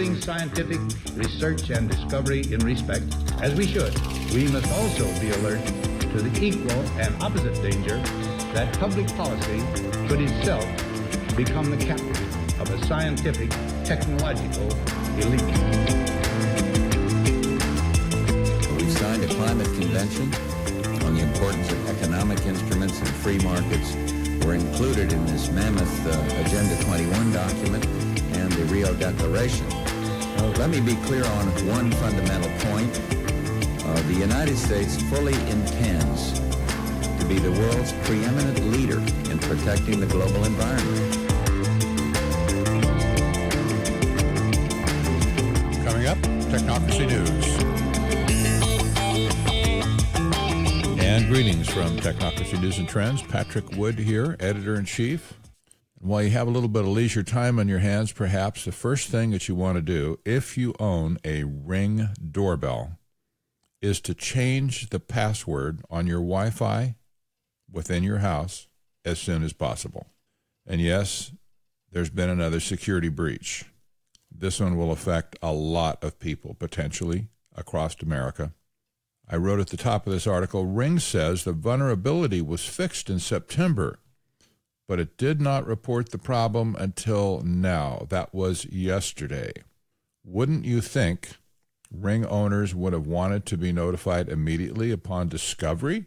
pursuing scientific research and discovery in respect, as we should, we must also be alert to the equal and opposite danger that public policy could itself become the captive of a scientific, technological elite. We signed a climate convention on the importance of economic instruments and free markets. Were included in this mammoth Agenda 21 document and the Rio Declaration. Let me be clear on one fundamental point. The United States fully intends to be the world's preeminent leader in protecting the global environment. Coming up, Technocracy News. And greetings from Technocracy News and Trends. Patrick Wood here, Editor-in-Chief. And while you have a little bit of leisure time on your hands, perhaps the first thing that you want to do, if you own a Ring doorbell, is to change the password on your Wi-Fi within your house as soon as possible. And yes, there's been another security breach. This one will affect a lot of people, potentially, across America. I wrote at the top of this article, Ring says the vulnerability was fixed in September, but it did not report the problem until now. That was yesterday. Wouldn't you think Ring owners would have wanted to be notified immediately upon discovery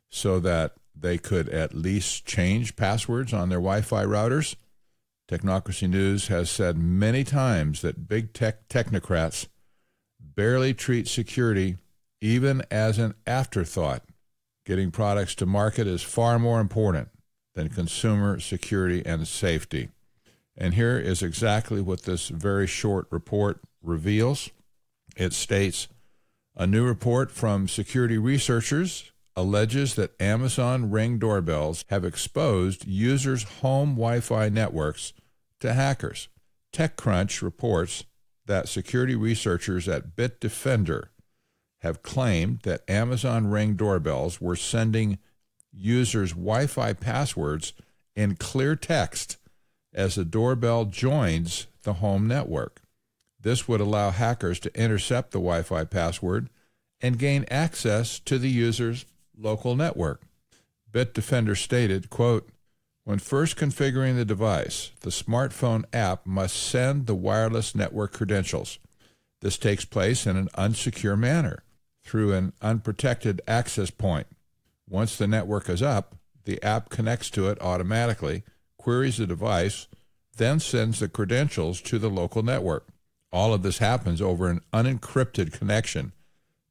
so that they could at least change passwords on their Wi-Fi routers? Technocracy News has said many times that big tech technocrats barely treat security even as an afterthought. Getting products to market is far more important than consumer security and safety. And here is exactly what this very short report reveals. It states, a new report from security researchers alleges that Amazon Ring doorbells have exposed users' home Wi-Fi networks to hackers. TechCrunch reports that security researchers at Bitdefender have claimed that Amazon Ring doorbells were sending users' Wi-Fi passwords in clear text as the doorbell joins the home network. This would allow hackers to intercept the Wi-Fi password and gain access to the user's local network. Bitdefender stated, quote, when first configuring the device, the smartphone app must send the wireless network credentials. This takes place in an unsecure manner through an unprotected access point. Once the network is up, the app connects to it automatically, queries the device, then sends the credentials to the local network. All of this happens over an unencrypted connection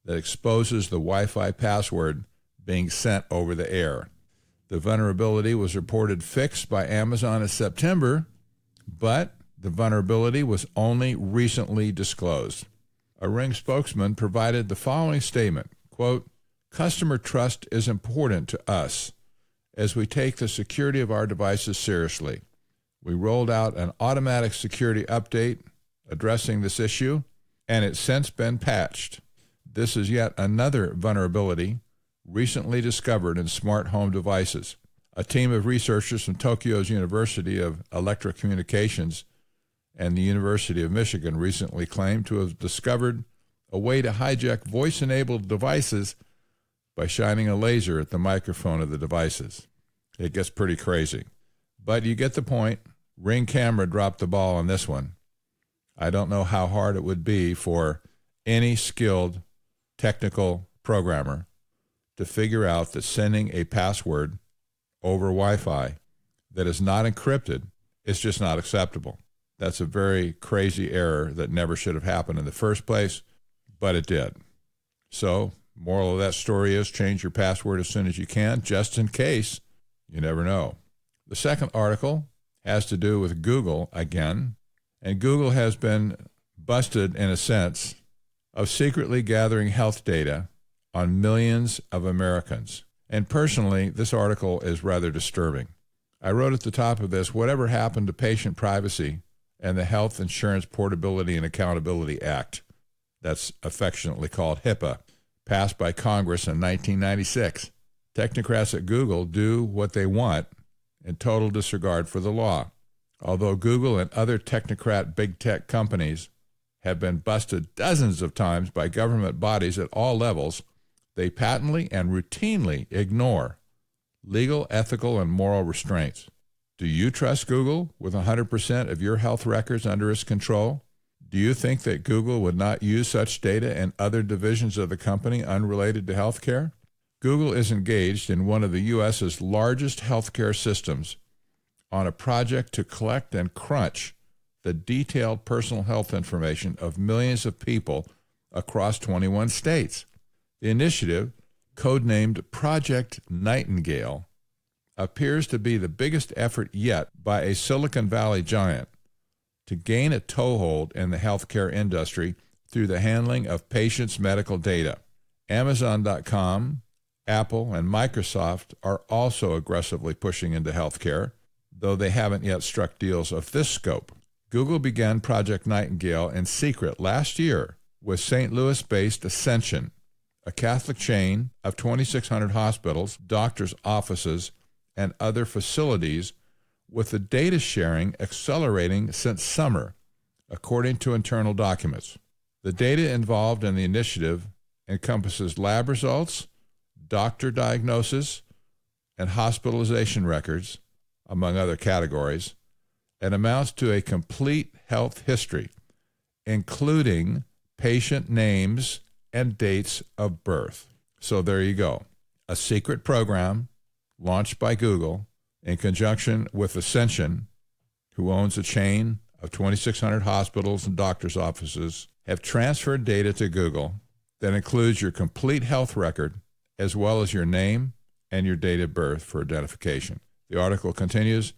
that exposes the Wi-Fi password being sent over the air. The vulnerability was reported fixed by Amazon in September, but the vulnerability was only recently disclosed. A Ring spokesman provided the following statement, quote, customer trust is important to us as we take the security of our devices seriously. We rolled out an automatic security update addressing this issue, and it's since been patched. This is yet another vulnerability recently discovered in smart home devices. A team of researchers from Tokyo's University of Electrocommunications and the University of Michigan recently claimed to have discovered a way to hijack voice-enabled devices by shining a laser at the microphone of the devices. It gets pretty crazy. But you get the point. Ring camera dropped the ball on this one. I don't know how hard it would be for any skilled technical programmer to figure out that sending a password over Wi-Fi that is not encrypted is just not acceptable. That's a very crazy error that never should have happened in the first place, but it did. So, moral of that story is change your password as soon as you can, just in case. You never know. The second article has to do with Google again, and Google has been busted in a sense of secretly gathering health data on millions of Americans. And personally, this article is rather disturbing. I wrote at the top of this, whatever happened to patient privacy and the Health Insurance Portability and Accountability Act, that's affectionately called HIPAA, passed by Congress in 1996. Technocrats at Google do what they want in total disregard for the law. Although Google and other technocrat big tech companies have been busted dozens of times by government bodies at all levels, they patently and routinely ignore legal, ethical, and moral restraints. Do you trust Google with 100% of your health records under its control? Do you think that Google would not use such data in other divisions of the company unrelated to healthcare? Google is engaged in one of the U.S.'s largest healthcare systems on a project to collect and crunch the detailed personal health information of millions of people across 21 states. The initiative, codenamed Project Nightingale, appears to be the biggest effort yet by a Silicon Valley giant to gain a toehold in the healthcare industry through the handling of patients' medical data. Amazon.com, Apple, and Microsoft are also aggressively pushing into healthcare, though they haven't yet struck deals of this scope. Google began Project Nightingale in secret last year with St. Louis-based Ascension, a Catholic chain of 2,600 hospitals, doctors' offices, and other facilities, with the data sharing accelerating since summer, according to internal documents. The data involved in the initiative encompasses lab results, doctor diagnosis, and hospitalization records, among other categories, and amounts to a complete health history, including patient names and dates of birth. So there you go. A secret program launched by Google in conjunction with Ascension, who owns a chain of 2,600 hospitals and doctors' offices, have transferred data to Google that includes your complete health record as well as your name and your date of birth for identification. The article continues,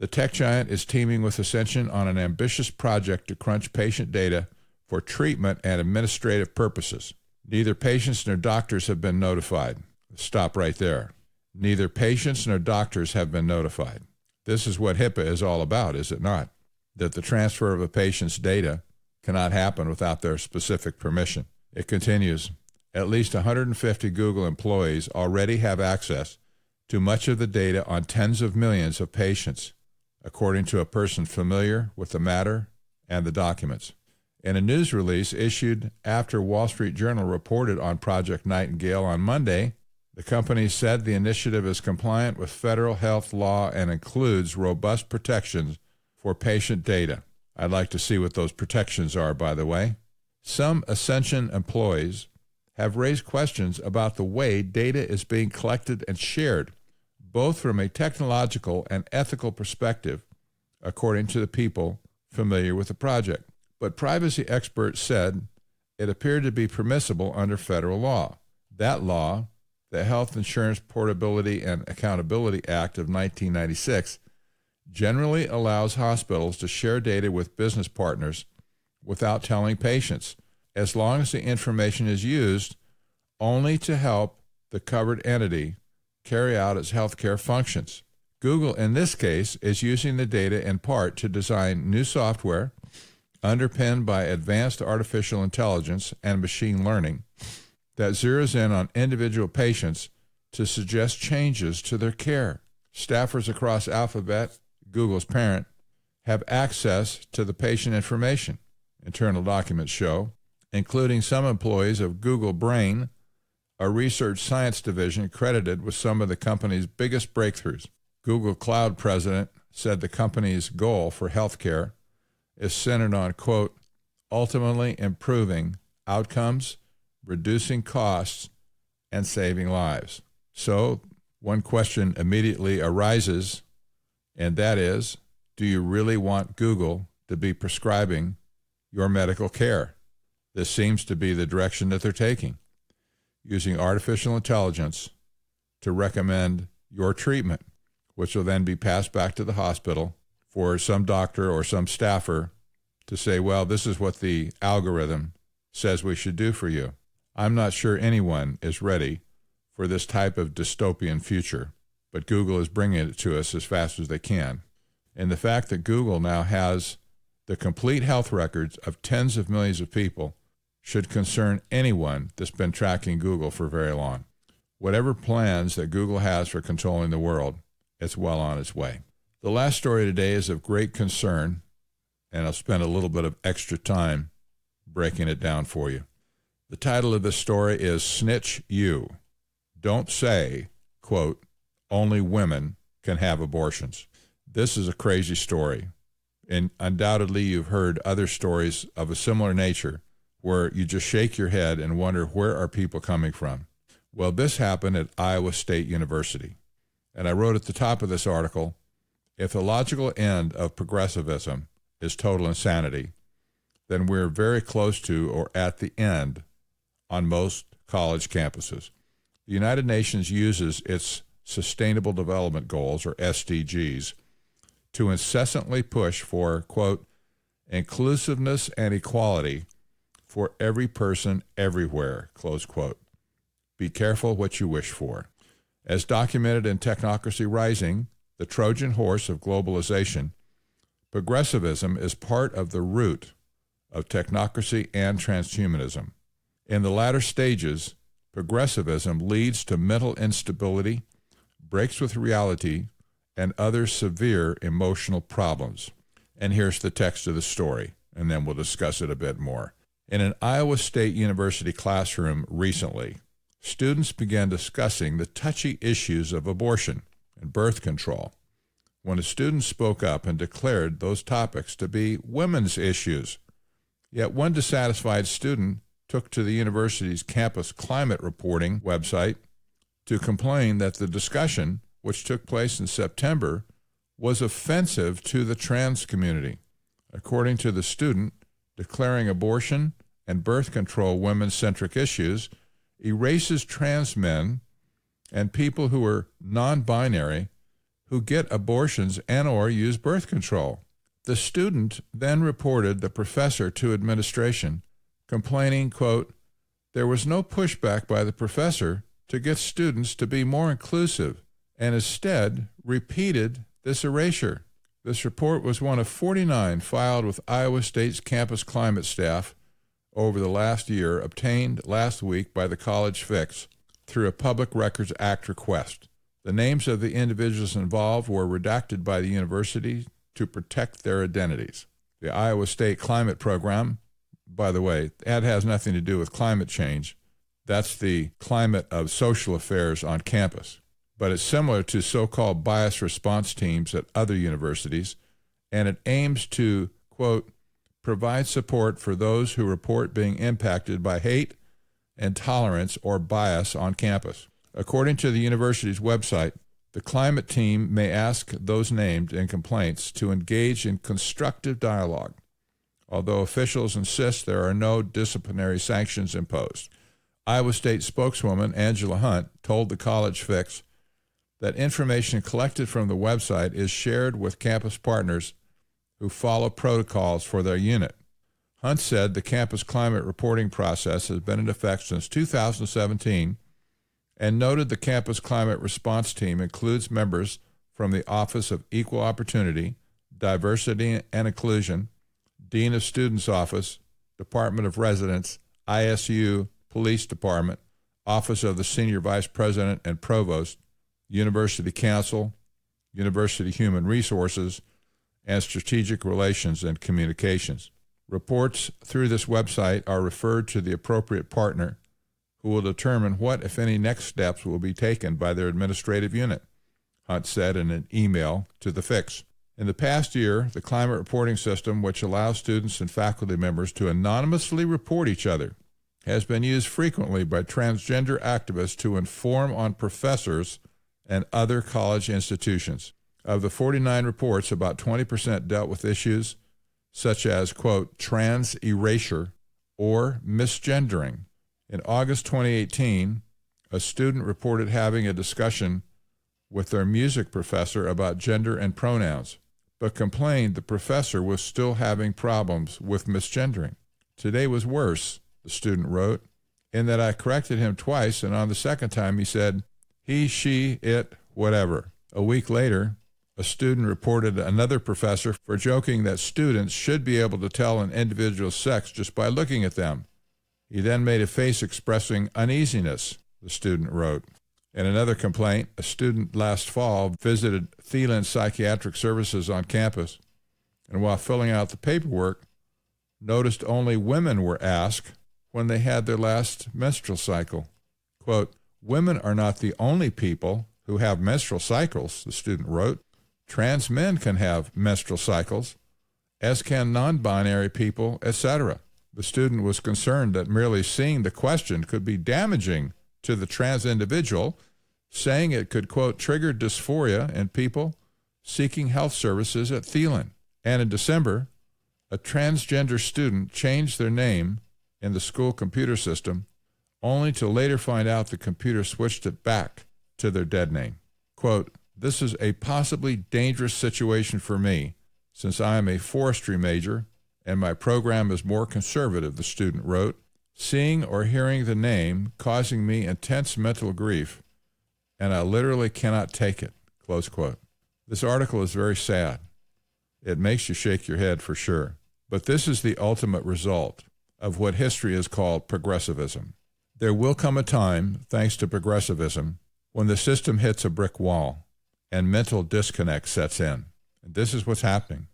the tech giant is teaming with Ascension on an ambitious project to crunch patient data for treatment and administrative purposes. Neither patients nor doctors have been notified. Stop right there. Neither patients nor doctors have been notified. This is what HIPAA is all about, is it not? That the transfer of a patient's data cannot happen without their specific permission. It continues, at least 150 Google employees already have access to much of the data on tens of millions of patients, according to a person familiar with the matter and the documents. In a news release issued after Wall Street Journal reported on Project Nightingale on Monday, the company said the initiative is compliant with federal health law and includes robust protections for patient data. I'd like to see what those protections are, by the way. Some Ascension employees have raised questions about the way data is being collected and shared, both from a technological and ethical perspective, according to the people familiar with the project. But privacy experts said it appeared to be permissible under federal law. That law, the Health Insurance Portability and Accountability Act of 1996, generally allows hospitals to share data with business partners without telling patients, as long as the information is used only to help the covered entity carry out its healthcare functions. Google, in this case, is using the data in part to design new software underpinned by advanced artificial intelligence and machine learning that zeroes in on individual patients to suggest changes to their care. Staffers across Alphabet, Google's parent, have access to the patient information, internal documents show, including some employees of Google Brain, a research science division credited with some of the company's biggest breakthroughs. Google Cloud president said the company's goal for healthcare is centered on, quote, ultimately improving outcomes, reducing costs, and saving lives. So one question immediately arises, and that is, do you really want Google to be prescribing your medical care? This seems to be the direction that they're taking, using artificial intelligence to recommend your treatment, which will then be passed back to the hospital for some doctor or some staffer to say, well, this is what the algorithm says we should do for you. I'm not sure anyone is ready for this type of dystopian future, but Google is bringing it to us as fast as they can. And the fact that Google now has the complete health records of tens of millions of people should concern anyone that's been tracking Google for very long. Whatever plans that Google has for controlling the world, it's well on its way. The last story today is of great concern, and I'll spend a little bit of extra time breaking it down for you. The title of this story is Snitch You. Don't say, quote, only women can have abortions. This is a crazy story, and undoubtedly you've heard other stories of a similar nature where you just shake your head and wonder, where are people coming from? Well, this happened at Iowa State University, and I wrote at the top of this article, if the logical end of progressivism is total insanity, then we're very close to or at the end on most college campuses. The United Nations uses its Sustainable Development Goals, or SDGs, to incessantly push for, quote, inclusiveness and equality for every person everywhere, close quote. Be careful what you wish for. As documented in Technocracy Rising, the Trojan Horse of Globalization, progressivism is part of the root of technocracy and transhumanism. In the latter stages, progressivism leads to mental instability, breaks with reality, and other severe emotional problems. And here's the text of the story, and then we'll discuss it a bit more. In an Iowa State University classroom recently, students began discussing the touchy issues of abortion and birth control when a student spoke up and declared those topics to be women's issues. Yet one dissatisfied student took to the university's campus climate reporting website to complain that the discussion, which took place in September, was offensive to the trans community. According to the student, declaring abortion and birth control women-centric issues erases trans men and people who are non-binary who get abortions and or use birth control. The student then reported the professor to administration, complaining, quote, there was no pushback by the professor to get students to be more inclusive, and instead repeated this erasure. This report was one of 49 filed with Iowa State's campus climate staff over the last year, obtained last week by the College Fix through a Public Records Act request. The names of the individuals involved were redacted by the university to protect their identities. The Iowa State Climate Program, by the way, that has nothing to do with climate change. That's the climate of social affairs on campus. But it's similar to so-called bias response teams at other universities, and it aims to, quote, provide support for those who report being impacted by hate, intolerance, or bias on campus. According to the university's website, the climate team may ask those named in complaints to engage in constructive dialogue, although officials insist there are no disciplinary sanctions imposed. Iowa State spokeswoman Angela Hunt told the College Fix that information collected from the website is shared with campus partners who follow protocols for their unit. Hunt said the campus climate reporting process has been in effect since 2017 and noted the campus climate response team includes members from the Office of Equal Opportunity, Diversity and Inclusion, Dean of Students Office, Department of Residence, ISU, Police Department, Office of the Senior Vice President and Provost, University Council, University Human Resources, and Strategic Relations and Communications. Reports through this website are referred to the appropriate partner who will determine what, if any, next steps will be taken by their administrative unit, Hunt said in an email to the Fix. In the past year, the climate reporting system, which allows students and faculty members to anonymously report each other, has been used frequently by transgender activists to inform on professors and other college institutions. Of the 49 reports, about 20% dealt with issues such as, quote, trans erasure or misgendering. In August 2018, a student reported having a discussion with their music professor about gender and pronouns, but complained the professor was still having problems with misgendering. Today was worse, the student wrote, in that I corrected him twice, and on the second time he said, he, she, it, whatever. A week later, a student reported another professor for joking that students should be able to tell an individual's sex just by looking at them. He then made a face expressing uneasiness, the student wrote. In another complaint, a student last fall visited Thielen Psychiatric Services on campus, and while filling out the paperwork, noticed only women were asked when they had their last menstrual cycle. Quote, women are not the only people who have menstrual cycles, the student wrote. Trans men can have menstrual cycles, as can non-binary people, etc. The student was concerned that merely seeing the question could be damaging to the trans individual, saying it could, quote, trigger dysphoria in people seeking health services at Thielen. And in December, a transgender student changed their name in the school computer system, only to later find out the computer switched it back to their dead name. Quote, this is a possibly dangerous situation for me, since I am a forestry major and my program is more conservative, the student wrote, seeing or hearing the name causing me intense mental grief, and I literally cannot take it, close quote. This article is very sad. It makes you shake your head for sure. But this is the ultimate result of what history is called progressivism. There will come a time, thanks to progressivism, when the system hits a brick wall and mental disconnect sets in. And this is what's happening.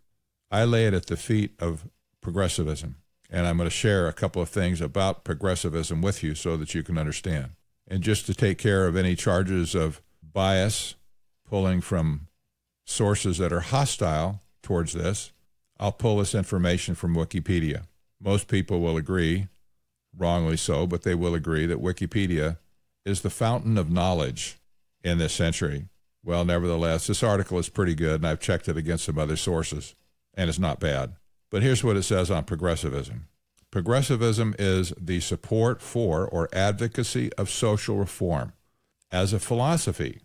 I lay it at the feet of progressivism, and I'm going to share a couple of things about progressivism with you so that you can understand. And just to take care of any charges of bias, pulling from sources that are hostile towards this, I'll pull this information from Wikipedia. Most people will agree, wrongly so, but they will agree that Wikipedia is the fountain of knowledge in this century. Well, nevertheless, this article is pretty good, and I've checked it against some other sources, and it's not bad. But here's what it says on progressivism. Progressivism is the support for or advocacy of social reform. As a philosophy,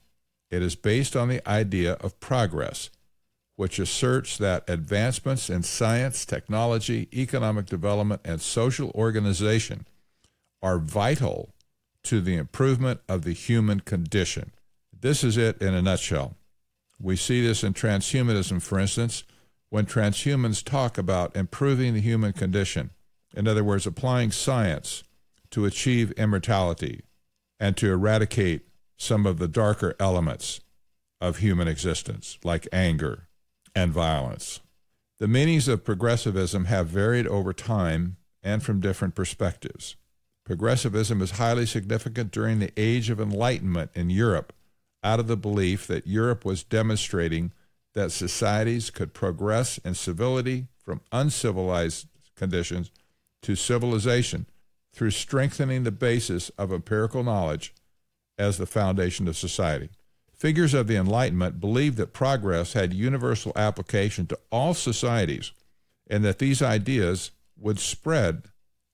it is based on the idea of progress, which asserts that advancements in science, technology, economic development, and social organization are vital to the improvement of the human condition. This is it in a nutshell. We see this in transhumanism, for instance, when transhumans talk about improving the human condition. In other words, applying science to achieve immortality and to eradicate some of the darker elements of human existence, like anger and violence. The meanings of progressivism have varied over time and from different perspectives. Progressivism is highly significant during the Age of Enlightenment in Europe, out of the belief that Europe was demonstrating that societies could progress in civility from uncivilized conditions to civilization through strengthening the basis of empirical knowledge as the foundation of society. Figures of the Enlightenment believed that progress had universal application to all societies and that these ideas would spread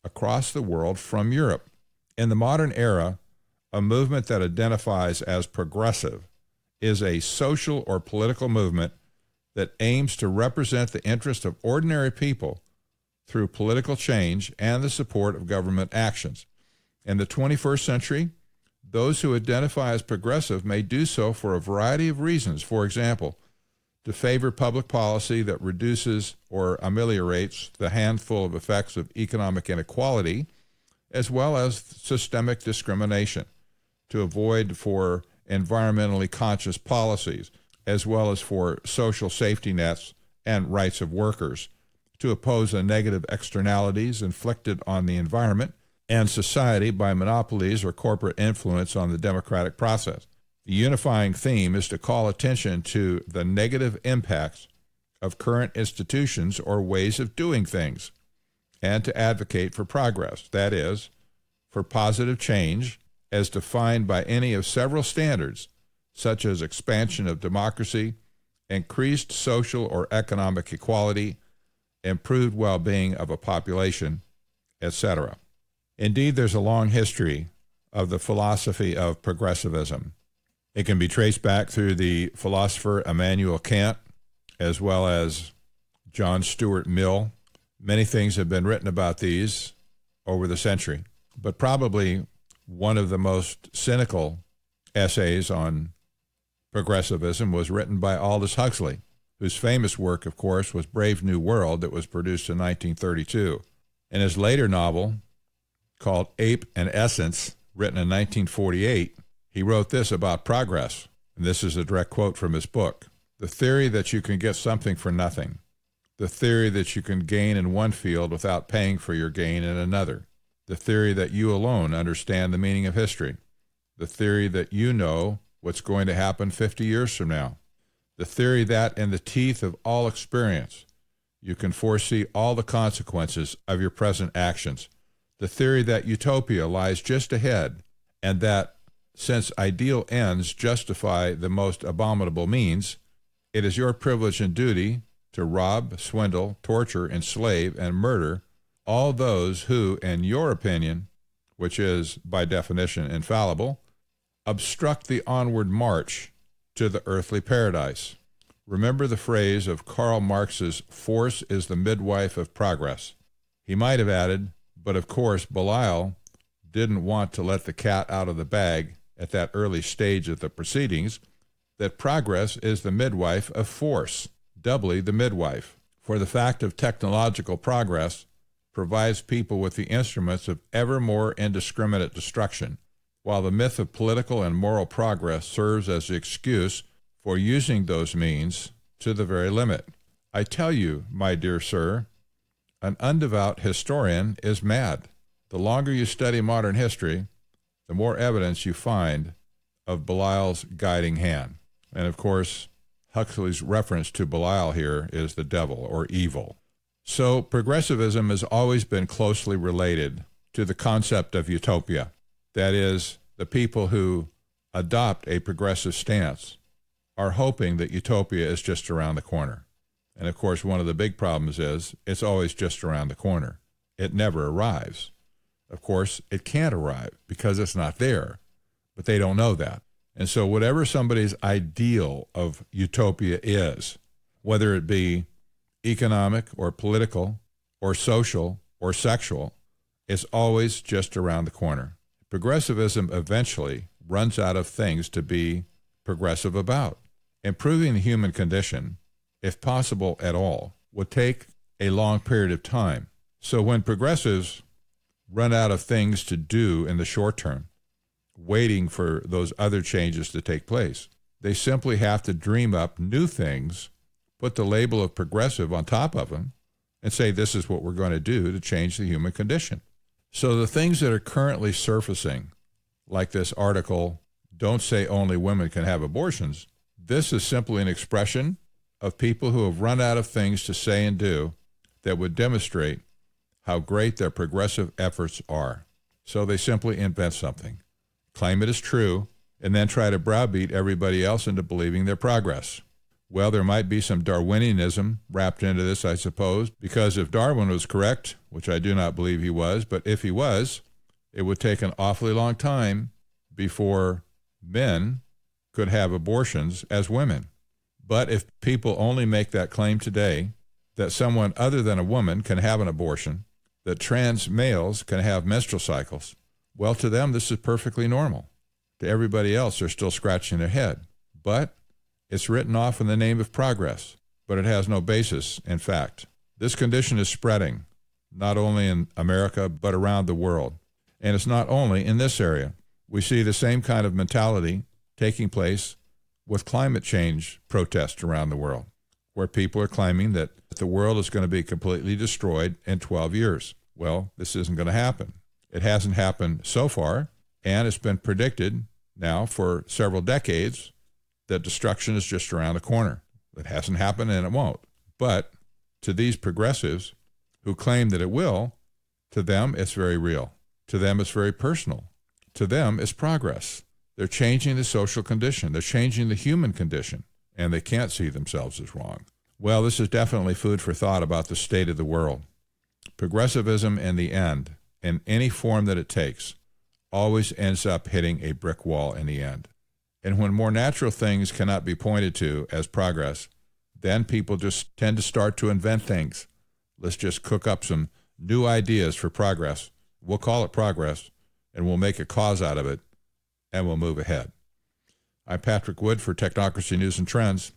across the world from Europe. In the modern era, a movement that identifies as progressive is a social or political movement that aims to represent the interests of ordinary people through political change and the support of government actions. In the 21st century, those who identify as progressive may do so for a variety of reasons. For example, to favor public policy that reduces or ameliorates the handful of effects of economic inequality, as well as systemic discrimination, to avoid for environmentally conscious policies, as well as for social safety nets and rights of workers, to oppose the negative externalities inflicted on the environment and society by monopolies or corporate influence on the democratic process. The unifying theme is to call attention to the negative impacts of current institutions or ways of doing things, and to advocate for progress, that is, for positive change as defined by any of several standards, such as expansion of democracy, increased social or economic equality, improved well-being of a population, etc. Indeed, there's a long history of the philosophy of progressivism. It can be traced back through the philosopher Immanuel Kant, as well as John Stuart Mill. Many things have been written about these over the century, but probably one of the most cynical essays on progressivism was written by Aldous Huxley, whose famous work, of course, was Brave New World, that was produced in 1932. In his later novel, called Ape and Essence, written in 1948, he wrote this about progress, and this is a direct quote from his book. The theory that you can get something for nothing, the theory that you can gain in one field without paying for your gain in another, the theory that you alone understand the meaning of history, the theory that you know what's going to happen 50 years from now, the theory that in the teeth of all experience, you can foresee all the consequences of your present actions, the theory that utopia lies just ahead, and that since ideal ends justify the most abominable means, it is your privilege and duty to rob, swindle, torture, enslave, and murder all those who, in your opinion, which is by definition infallible, obstruct the onward march to the earthly paradise. Remember the phrase of Karl Marx's "force is the midwife of progress." He might have added, but of course Belial didn't want to let the cat out of the bag at that early stage of the proceedings, that progress is the midwife of force, doubly the midwife. For the fact of technological progress provides people with the instruments of ever more indiscriminate destruction, while the myth of political and moral progress serves as the excuse for using those means to the very limit. I tell you, my dear sir, an undevout historian is mad. The longer you study modern history, the more evidence you find of Belial's guiding hand. And of course, Huxley's reference to Belial here is the devil or evil. So progressivism has always been closely related to the concept of utopia. That is, the people who adopt a progressive stance are hoping that utopia is just around the corner. And of course, one of the big problems is it's always just around the corner. It never arrives. Of course, it can't arrive because it's not there, but they don't know that. And so whatever somebody's ideal of utopia is, whether it be economic or political or social or sexual, it's always just around the corner. Progressivism eventually runs out of things to be progressive about. Improving the human condition, if possible at all, would take a long period of time. So when progressives run out of things to do in the short term, waiting for those other changes to take place, they simply have to dream up new things, put the label of progressive on top of them, and say this is what we're going to do to change the human condition. So the things that are currently surfacing, like this article, "Don't Say Only Women Can Have Abortions," this is simply an expression of people who have run out of things to say and do that would demonstrate how great their progressive efforts are. So they simply invent something, claim it is true, and then try to browbeat everybody else into believing their progress. Well, there might be some Darwinianism wrapped into this, I suppose, because if Darwin was correct, which I do not believe he was, but if he was, it would take an awfully long time before men could have abortions as women. But if people only make that claim today, that someone other than a woman can have an abortion, that trans males can have menstrual cycles, well, to them, this is perfectly normal. To everybody else, they're still scratching their head. But it's written off in the name of progress, but it has no basis in fact. This condition is spreading, not only in America, but around the world. And it's not only in this area. We see the same kind of mentality taking place with climate change protests around the world, where people are claiming that the world is going to be completely destroyed in 12 years. Well, this isn't going to happen. It hasn't happened so far, and it's been predicted now for several decades that destruction is just around the corner. It hasn't happened and it won't. But to these progressives who claim that it will, to them it's very real. To them it's very personal. To them it's progress. They're changing the social condition. They're changing the human condition, and they can't see themselves as wrong. Well, this is definitely food for thought about the state of the world. Progressivism in the end, in any form that it takes, always ends up hitting a brick wall in the end. And when more natural things cannot be pointed to as progress, then people just tend to start to invent things. Let's just cook up some new ideas for progress. We'll call it progress, and we'll make a cause out of it, and we'll move ahead. I'm Patrick Wood for Technocracy News and Trends.